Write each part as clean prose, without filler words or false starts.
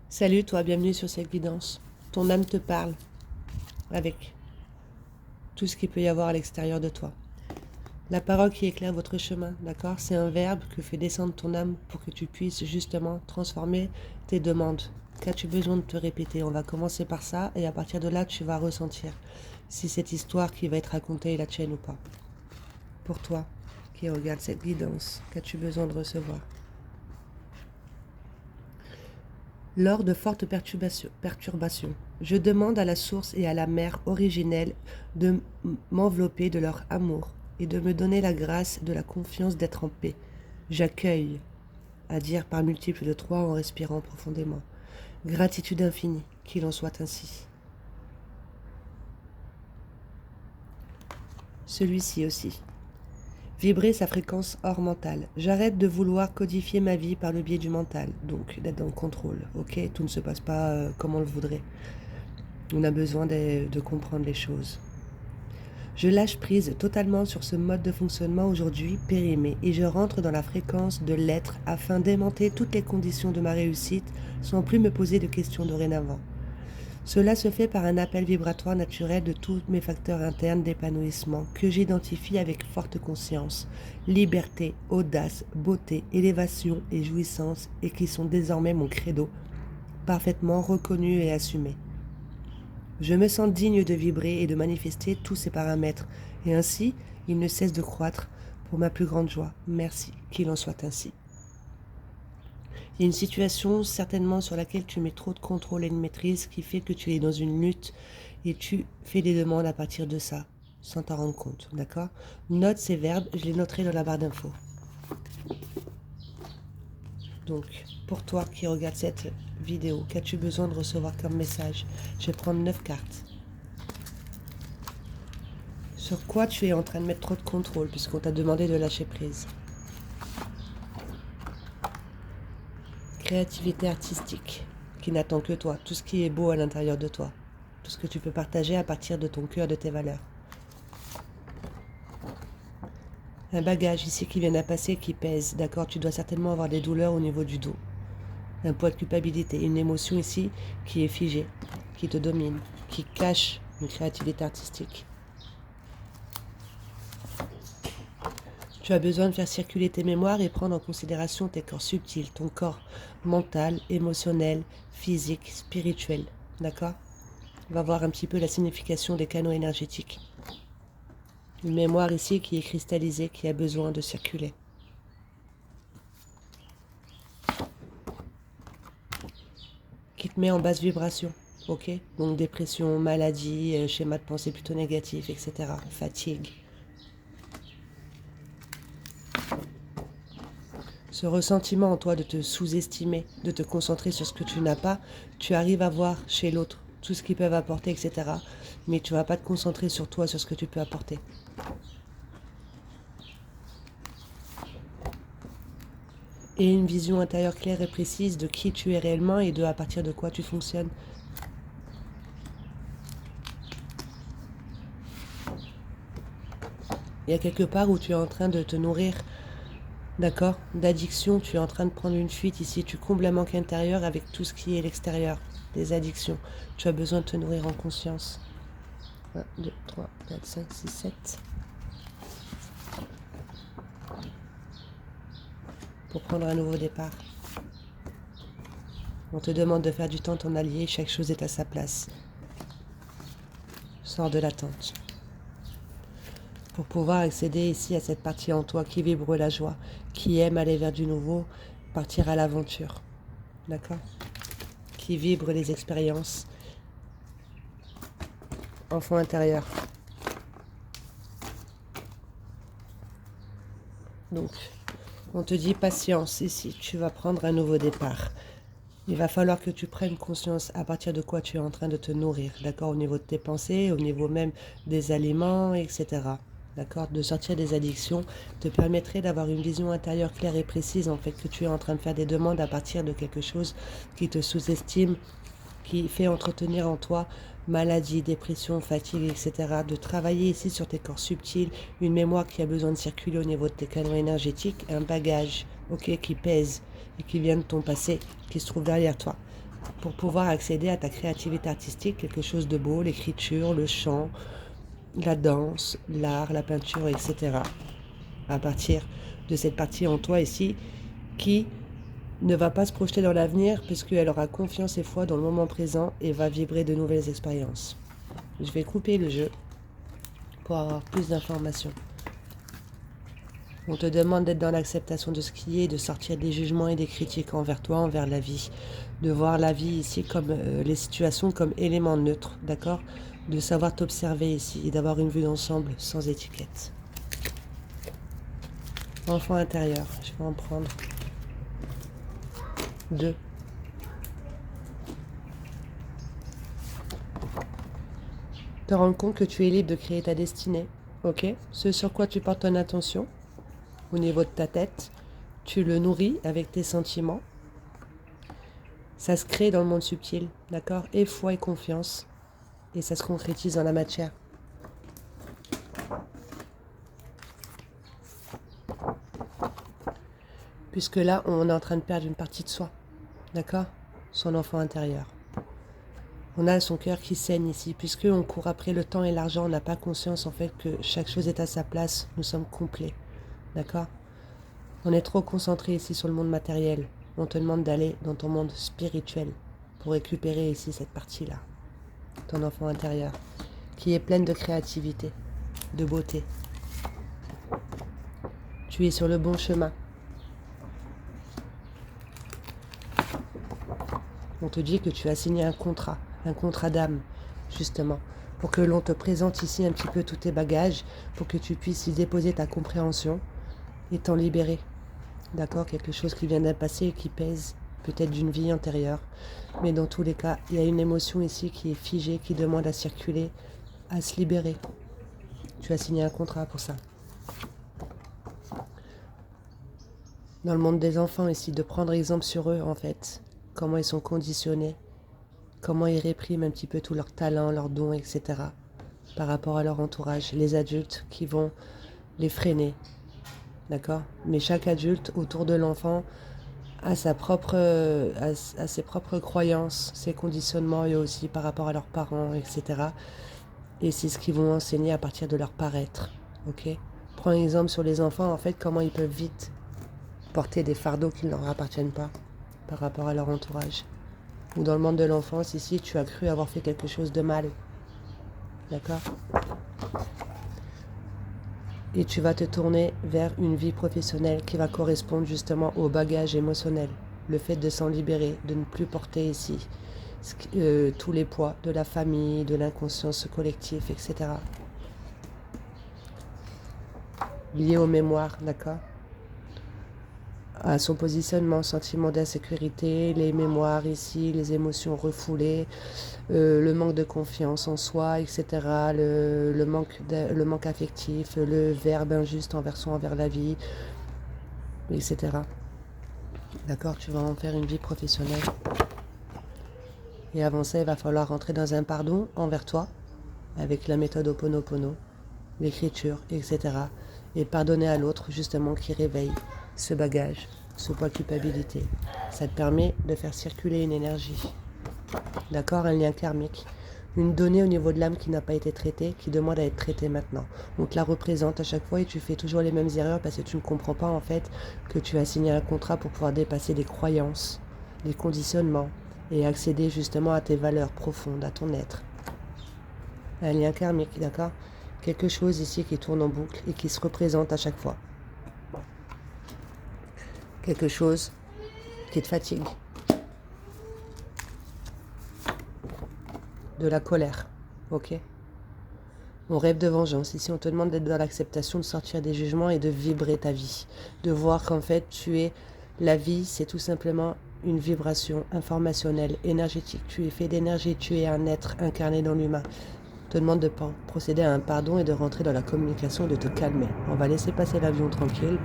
Salut toi, bienvenue sur cette guidance. Ton âme te parle avec tout ce qu'il peut y avoir à l'extérieur de toi. La parole qui éclaire votre chemin, d'accord? C'est un verbe que fait descendre ton âme pour que tu puisses justement transformer tes demandes. Qu'as-tu besoin de te répéter? On va commencer par ça et à partir de là, tu vas ressentir si cette histoire qui va être racontée est la tienne ou pas. Pour toi qui regarde cette guidance, qu'as-tu besoin de recevoir? Lors de fortes perturbations, je demande à la source et à la mère originelle de m'envelopper de leur amour et de me donner la grâce de la confiance d'être en paix. J'accueille, à dire par multiples de 3 en respirant profondément. Gratitude infinie, qu'il en soit ainsi. Celui-ci aussi. Vibrer sa fréquence hors mentale. J'arrête de vouloir codifier ma vie par le biais du mental, donc d'être dans le contrôle, ok? Tout ne se passe pas comme on le voudrait. On a besoin de comprendre les choses. Je lâche prise totalement sur ce mode de fonctionnement aujourd'hui périmé et je rentre dans la fréquence de l'être afin d'aimanter toutes les conditions de ma réussite sans plus me poser de questions dorénavant. Cela se fait par un appel vibratoire naturel de tous mes facteurs internes d'épanouissement que j'identifie avec forte conscience, liberté, audace, beauté, élévation et jouissance et qui sont désormais mon credo, parfaitement reconnus et assumés. Je me sens digne de vibrer et de manifester tous ces paramètres et ainsi ils ne cessent de croître pour ma plus grande joie. Merci, qu'il en soit ainsi. Il y a une situation certainement sur laquelle tu mets trop de contrôle et de maîtrise qui fait que tu es dans une lutte et tu fais des demandes à partir de ça, sans t'en rendre compte, d'accord? Note ces verbes, je les noterai dans la barre d'infos. Donc, pour toi qui regarde cette vidéo, qu'as-tu besoin de recevoir comme message? Je vais prendre 9 cartes. Sur quoi tu es en train de mettre trop de contrôle puisqu'on t'a demandé de lâcher prise? Créativité artistique qui n'attend que toi, tout ce qui est beau à l'intérieur de toi, tout ce que tu peux partager à partir de ton cœur, de tes valeurs. Un bagage ici qui vient à passer qui pèse, d'accord? Tu dois certainement avoir des douleurs au niveau du dos. Un poids de culpabilité, une émotion ici qui est figée, qui te domine, qui cache une créativité artistique. Tu as besoin de faire circuler tes mémoires et prendre en considération tes corps subtils, ton corps mental, émotionnel, physique, spirituel. D'accord? On va voir un petit peu la signification des canaux énergétiques. Une mémoire ici qui est cristallisée, qui a besoin de circuler. Qui te met en basse vibration. Ok? Donc dépression, maladie, schéma de pensée plutôt négatif, etc. Fatigue. Ce ressentiment en toi de te sous-estimer, de te concentrer sur ce que tu n'as pas, tu arrives à voir chez l'autre tout ce qu'ils peuvent apporter, etc. Mais tu ne vas pas te concentrer sur toi, sur ce que tu peux apporter. Et une vision intérieure claire et précise de qui tu es réellement et de à partir de quoi tu fonctionnes. Il y a quelque part où tu es en train de te nourrir, d'accord, d'addiction, tu es en train de prendre une fuite ici, tu combles un manque intérieur avec tout ce qui est l'extérieur, des addictions. Tu as besoin de te nourrir en conscience. 1, 2, 3, 4, 5, 6, 7. Pour prendre un nouveau départ. On te demande de faire du temps ton allié, chaque chose est à sa place. Sors de l'attente. Pour pouvoir accéder ici à cette partie en toi qui vibre la joie, qui aime aller vers du nouveau, partir à l'aventure. D'accord? Qui vibre les expériences. Enfant intérieur. Donc, on te dit patience ici, tu vas prendre un nouveau départ. Il va falloir que tu prennes conscience à partir de quoi tu es en train de te nourrir, d'accord, au niveau de tes pensées, au niveau même des aliments, etc. D'accord, de sortir des addictions te permettrait d'avoir une vision intérieure claire et précise, en fait, que tu es en train de faire des demandes à partir de quelque chose qui te sous-estime, qui fait entretenir en toi maladie, dépression, fatigue, etc. De travailler ici sur tes corps subtils, une mémoire qui a besoin de circuler au niveau de tes canaux énergétiques, un bagage, ok, qui pèse et qui vient de ton passé, qui se trouve derrière toi. pour pouvoir accéder à ta créativité artistique, quelque chose de beau, l'écriture, le chant, la danse, l'art, la peinture, etc. À partir de cette partie en toi ici qui ne va pas se projeter dans l'avenir puisqu'elle aura confiance et foi dans le moment présent et va vibrer de nouvelles expériences. Je vais couper le jeu pour avoir plus d'informations. On te demande d'être dans l'acceptation de ce qui est, de sortir des jugements et des critiques envers toi, envers la vie. De voir la vie ici comme les situations comme éléments neutres, d'accord? De savoir t'observer ici et d'avoir une vue d'ensemble sans étiquette. Enfant intérieur, je vais en prendre 2. Te rendre compte que tu es libre de créer ta destinée, ok? Ce sur quoi tu portes ton attention, au niveau de ta tête, tu le nourris avec tes sentiments. Ça se crée dans le monde subtil, d'accord? Et foi et confiance. Et ça se concrétise dans la matière. Puisque là, on est en train de perdre une partie de soi, d'accord? Son enfant intérieur. On a son cœur qui saigne ici. Puisqu'on court après le temps et l'argent, on n'a pas conscience en fait que chaque chose est à sa place. Nous sommes complets, d'accord? On est trop concentré ici sur le monde matériel. On te demande d'aller dans ton monde spirituel pour récupérer ici cette partie-là, ton enfant intérieur, qui est pleine de créativité, de beauté. Tu es sur le bon chemin. On te dit que tu as signé un contrat d'âme, justement, pour que l'on te présente ici un petit peu tous tes bagages, pour que tu puisses y déposer ta compréhension et t'en libérer. D'accord? Quelque chose qui vient d'un passé et qui pèse, peut-être d'une vie antérieure. Mais dans tous les cas, il y a une émotion ici qui est figée, qui demande à circuler, à se libérer. Tu as signé un contrat pour ça. Dans le monde des enfants ici, de prendre exemple sur eux, en fait. Comment ils sont conditionnés, comment ils répriment un petit peu tous leurs talents, leurs dons, etc. par rapport à leur entourage. Les adultes qui vont les freiner. D'accord? Mais chaque adulte autour de l'enfant a ses propres croyances, ses conditionnements et aussi par rapport à leurs parents, etc. Et c'est ce qu'ils vont enseigner à partir de leur paraître. Ok? Prends un exemple sur les enfants, en fait, comment ils peuvent vite porter des fardeaux qui ne leur appartiennent pas par rapport à leur entourage. Ou dans le monde de l'enfance, ici, tu as cru avoir fait quelque chose de mal. D'accord? Et tu vas te tourner vers une vie professionnelle qui va correspondre justement au bagage émotionnel. Le fait de s'en libérer, de ne plus porter ici tous les poids de la famille, de l'inconscience collective, etc. Lié aux mémoires, d'accord? À son positionnement, sentiment d'insécurité, les mémoires ici, les émotions refoulées, le manque de confiance en soi, etc. Le manque affectif, le verbe injuste envers soi, envers la vie, etc. D'accord, tu vas en faire une vie professionnelle. Et avant ça, il va falloir rentrer dans un pardon envers toi, avec la méthode Ho'oponopono, l'écriture, etc. Et pardonner à l'autre, justement, qui réveille ce bagage, ce poids de culpabilité. Ça te permet de faire circuler une énergie. D'accord? Un lien karmique. Une donnée au niveau de l'âme qui n'a pas été traitée, qui demande à être traitée maintenant. On te la représente à chaque fois et tu fais toujours les mêmes erreurs parce que tu ne comprends pas en fait que tu as signé un contrat pour pouvoir dépasser des croyances, des conditionnements et accéder justement à tes valeurs profondes, à ton être. Un lien karmique, d'accord? Quelque chose ici qui tourne en boucle et qui se représente à chaque fois. Quelque chose qui te fatigue. De la colère, ok? On rêve de vengeance. Ici, on te demande d'être dans l'acceptation, de sortir des jugements et de vibrer ta vie. De voir qu'en fait, la vie, c'est tout simplement une vibration informationnelle, énergétique. Tu es fait d'énergie, tu es un être incarné dans l'humain. On te demande de procéder à un pardon et de rentrer dans la communication, de te calmer. On va laisser passer l'avion tranquille.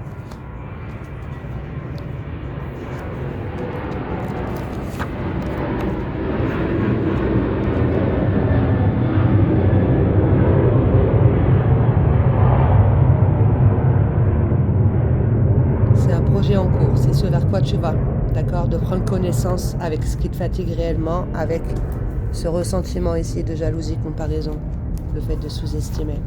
En cours, c'est ce vers quoi endroit tu vas, d'accord? De prendre connaissance avec ce qui te fatigue réellement, avec ce ressentiment ici de jalousie, comparaison, le fait de sous-estimer,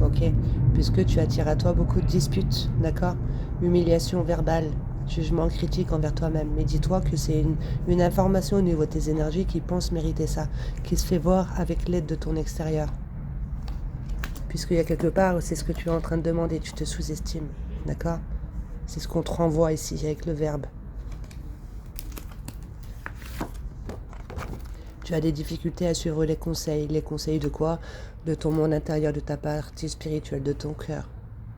ok? Puisque tu attires à toi beaucoup de disputes, d'accord? Humiliation verbale, jugement critique envers toi-même. Mais dis-toi que c'est une information au niveau de tes énergies qui pense mériter ça, qui se fait voir avec l'aide de ton extérieur. Puisqu'il y a quelque part, c'est ce que tu es en train de demander, tu te sous-estimes, d'accord? C'est ce qu'on te renvoie ici avec le verbe. Tu as des difficultés à suivre les conseils. Les conseils de quoi? De ton monde intérieur, de ta partie spirituelle, de ton cœur,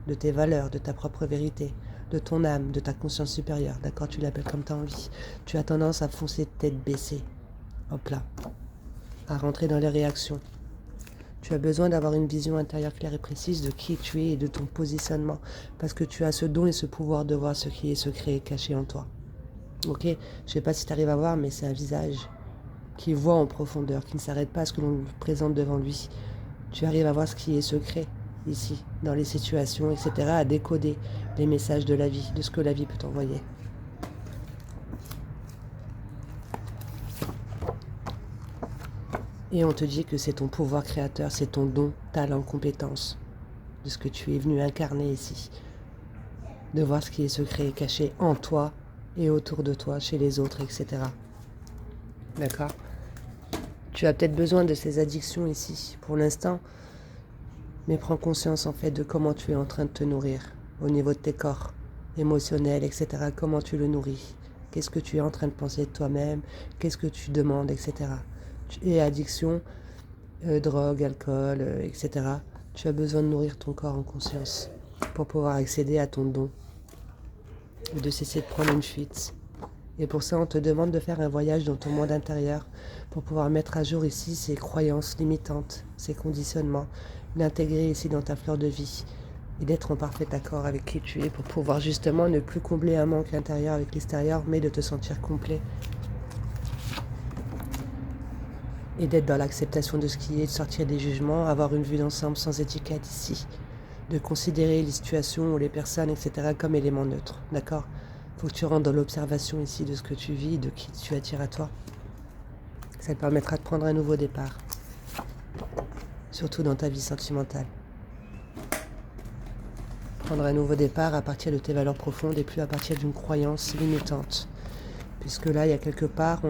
de tes valeurs, de ta propre vérité, de ton âme, de ta conscience supérieure. D'accord? Tu l'appelles comme tu as envie. Tu as tendance à foncer tête baissée. Hop là. À rentrer dans les réactions. Tu as besoin d'avoir une vision intérieure claire et précise de qui tu es et de ton positionnement. Parce que tu as ce don et ce pouvoir de voir ce qui est secret et caché en toi. Ok? Je ne sais pas si tu arrives à voir, mais c'est un visage qui voit en profondeur, qui ne s'arrête pas à ce que l'on lui présente devant lui. Tu arrives à voir ce qui est secret ici, dans les situations, etc., à décoder les messages de la vie, de ce que la vie peut t'envoyer. Et on te dit que c'est ton pouvoir créateur, c'est ton don, talent, compétence, de ce que tu es venu incarner ici. De voir ce qui est secret et caché en toi et autour de toi, chez les autres, etc. D'accord? Tu as peut-être besoin de ces addictions ici, pour l'instant, mais prends conscience en fait de comment tu es en train de te nourrir, au niveau de tes corps, émotionnels, etc. Comment tu le nourris, qu'est-ce que tu es en train de penser de toi-même, qu'est-ce que tu demandes, etc. Et addiction, drogue, alcool, etc. Tu as besoin de nourrir ton corps en conscience pour pouvoir accéder à ton don, et de cesser de prendre une fuite. Et pour ça, on te demande de faire un voyage dans ton monde intérieur pour pouvoir mettre à jour ici ces croyances limitantes, ces conditionnements, l'intégrer ici dans ta fleur de vie et d'être en parfait accord avec qui tu es pour pouvoir justement ne plus combler un manque intérieur avec l'extérieur, mais de te sentir complet et d'être dans l'acceptation de ce qui est, de sortir des jugements, avoir une vue d'ensemble sans étiquette ici, de considérer les situations ou les personnes, etc. comme éléments neutres, d'accord? Il faut que tu rentres dans l'observation ici de ce que tu vis, de qui tu attires à toi. Ça te permettra de prendre un nouveau départ, surtout dans ta vie sentimentale. Prendre un nouveau départ à partir de tes valeurs profondes et plus à partir d'une croyance limitante. Puisque là, il y a quelque part,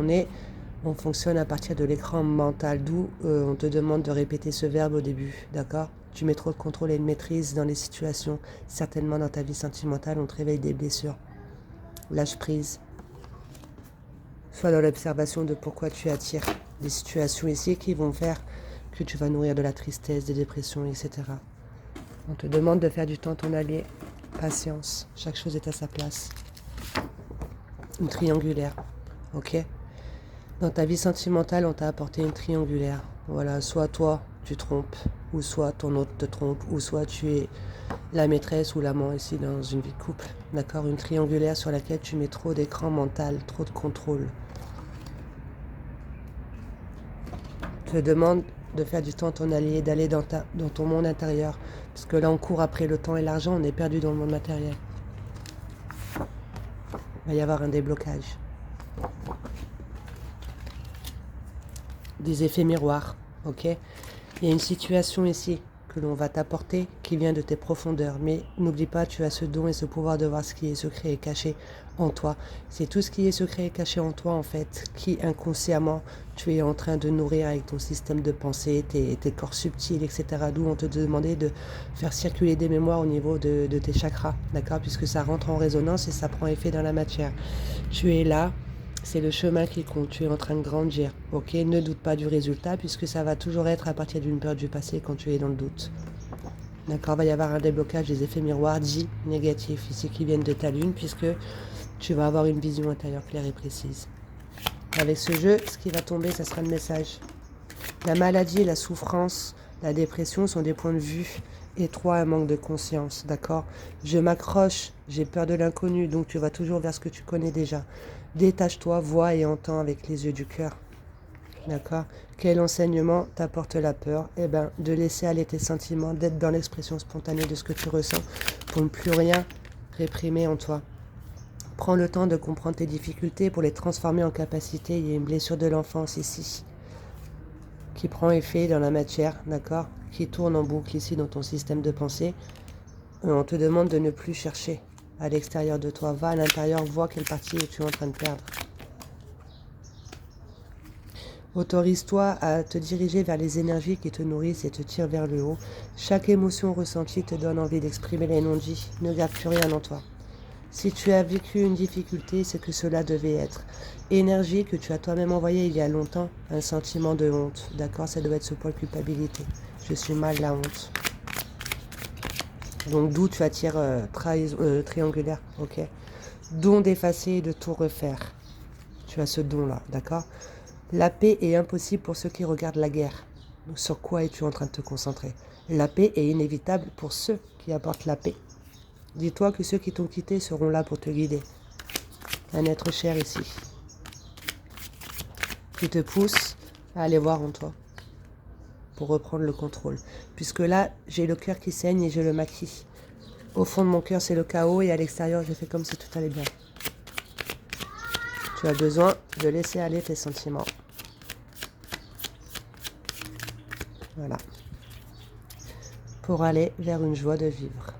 on fonctionne à partir de l'écran mental, d'où on te demande de répéter ce verbe au début, d'accord? Tu mets trop de contrôle et de maîtrise dans les situations. Certainement dans ta vie sentimentale, on te réveille des blessures. Lâche prise. Sois dans l'observation de pourquoi tu attires des situations ici qui vont faire que tu vas nourrir de la tristesse, des dépressions, etc. On te demande de faire du temps ton allié. Patience. Chaque chose est à sa place. Une triangulaire. Ok? Dans ta vie sentimentale, on t'a apporté une triangulaire. Voilà, soit toi, tu trompes, ou soit ton autre te trompe, ou soit tu es la maîtresse ou l'amant ici dans une vie de couple. D'accord? Une triangulaire sur laquelle tu mets trop d'écran mental, trop de contrôle. Je te demande de faire du temps ton allié, d'aller dans ton monde intérieur. Parce que là, on court après le temps et l'argent, on est perdu dans le monde matériel. Il va y avoir un déblocage. Des effets miroirs, ok? Il y a une situation ici que l'on va t'apporter qui vient de tes profondeurs. Mais n'oublie pas, tu as ce don et ce pouvoir de voir ce qui est secret et caché en toi. C'est tout ce qui est secret et caché en toi, en fait, qui inconsciemment, tu es en train de nourrir avec ton système de pensée, tes corps subtils, etc. D'où on te demandait de faire circuler des mémoires au niveau de tes chakras, d'accord? Puisque ça rentre en résonance et ça prend effet dans la matière. Tu es là. C'est le chemin qui compte, tu es en train de grandir, ok? Ne doute pas du résultat puisque ça va toujours être à partir d'une peur du passé quand tu es dans le doute. D'accord, il va y avoir un déblocage des effets miroirs dits négatifs ici qui viennent de ta lune puisque tu vas avoir une vision intérieure claire et précise. Avec ce jeu, ce qui va tomber, ça sera le message. La maladie, la souffrance, la dépression sont des points de vue étroits, un manque de conscience, d'accord? Je m'accroche, j'ai peur de l'inconnu, donc tu vas toujours vers ce que tu connais déjà. Détache-toi, vois et entends avec les yeux du cœur. D'accord? Quel enseignement t'apporte la peur? Eh bien, de laisser aller tes sentiments, d'être dans l'expression spontanée de ce que tu ressens pour ne plus rien réprimer en toi. Prends le temps de comprendre tes difficultés pour les transformer en capacité. Il y a une blessure de l'enfance ici qui prend effet dans la matière, d'accord? Qui tourne en boucle ici dans ton système de pensée. On te demande de ne plus chercher à l'extérieur de toi. Va à l'intérieur, vois quelle partie tu es en train de perdre. Autorise-toi à te diriger vers les énergies qui te nourrissent et te tirent vers le haut. Chaque émotion ressentie te donne envie d'exprimer les non-dits. Ne garde plus rien en toi. Si tu as vécu une difficulté, c'est que cela devait être. Énergie que tu as toi-même envoyée il y a longtemps, un sentiment de honte. D'accord? Ça doit être ce poids de culpabilité. Je suis mal, la honte. Donc d'où tu attires triangulaire, ok? Don d'effacer et de tout refaire. Tu as ce don-là, d'accord? La paix est impossible pour ceux qui regardent la guerre. Donc, sur quoi es-tu en train de te concentrer? La paix est inévitable pour ceux qui apportent la paix. Dis-toi que ceux qui t'ont quitté seront là pour te guider. Un être cher ici, qui te pousse à aller voir en toi, pour reprendre le contrôle. Puisque là, j'ai le cœur qui saigne et j'ai le maquis. Au fond de mon cœur, c'est le chaos et à l'extérieur, j'ai fait comme si tout allait bien. Tu as besoin de laisser aller tes sentiments. Voilà. Pour aller vers une joie de vivre.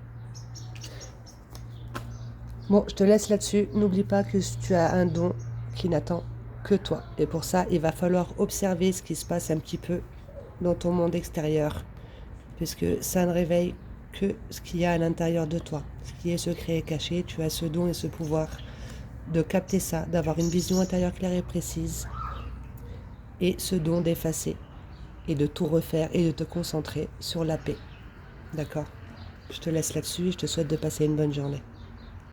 Bon, je te laisse là-dessus. N'oublie pas que tu as un don qui n'attend que toi. Et pour ça, il va falloir observer ce qui se passe un petit peu dans ton monde extérieur. Puisque ça ne réveille que ce qu'il y a à l'intérieur de toi. Ce qui est secret et caché. Tu as ce don et ce pouvoir de capter ça, d'avoir une vision intérieure claire et précise. Et ce don d'effacer et de tout refaire et de te concentrer sur la paix. D'accord? Je te laisse là-dessus et je te souhaite de passer une bonne journée.